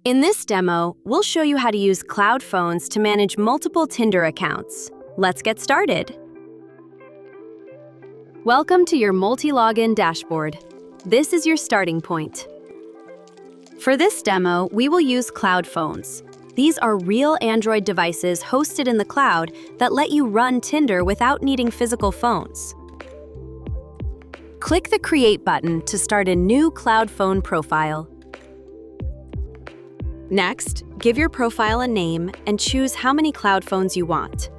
In this demo, we'll show you how to use cloud phones to manage multiple Tinder accounts. Let's get started. Welcome to your Multilogin dashboard. This is your starting point. For this demo, we will use cloud phones. These are real Android devices hosted in the cloud that let you run Tinder without needing physical phones. Click the Create button to start a new cloud phone profile. Next, give your profile a name and choose how many cloud phones you want.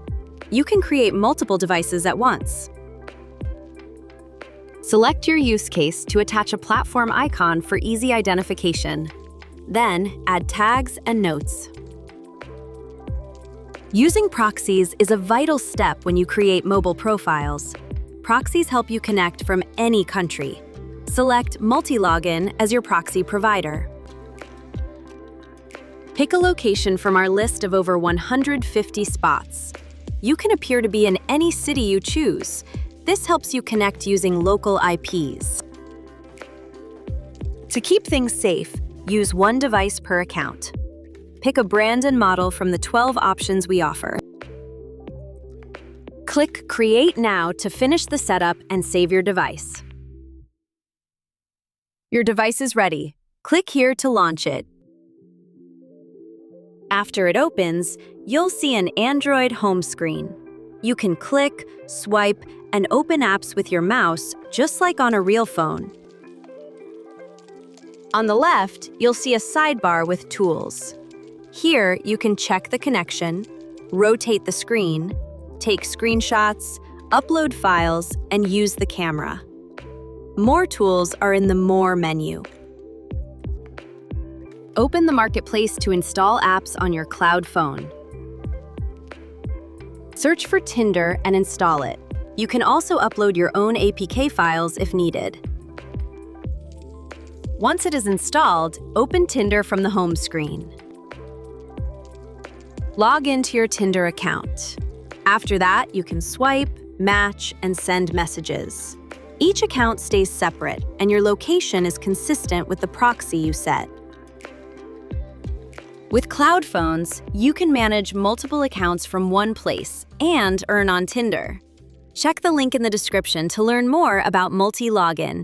You can create multiple devices at once. Select your use case to attach a platform icon for easy identification. Then, add tags and notes. Using proxies is a vital step when you create mobile profiles. Proxies help you connect from any country. Select Multilogin as your proxy provider. Pick a location from our list of over 150 spots. You can appear to be in any city you choose. This helps you connect using local IPs. To keep things safe, use one device per account. Pick a brand and model from the 12 options we offer. Click Create Now to finish the setup and save your device. Your device is ready. Click here to launch it. After it opens, you'll see an Android home screen. You can click, swipe, and open apps with your mouse, just like on a real phone. On the left, you'll see a sidebar with tools. Here, you can check the connection, rotate the screen, take screenshots, upload files, and use the camera. More tools are in the More menu. Open the marketplace to install apps on your cloud phone. Search for Tinder and install it. You can also upload your own APK files if needed. Once it is installed, open Tinder from the home screen. Log into your Tinder account. After that, you can swipe, match, and send messages. Each account stays separate, and your location is consistent with the proxy you set. With cloud phones, you can manage multiple accounts from one place and earn on Tinder. Check the link in the description to learn more about Multilogin.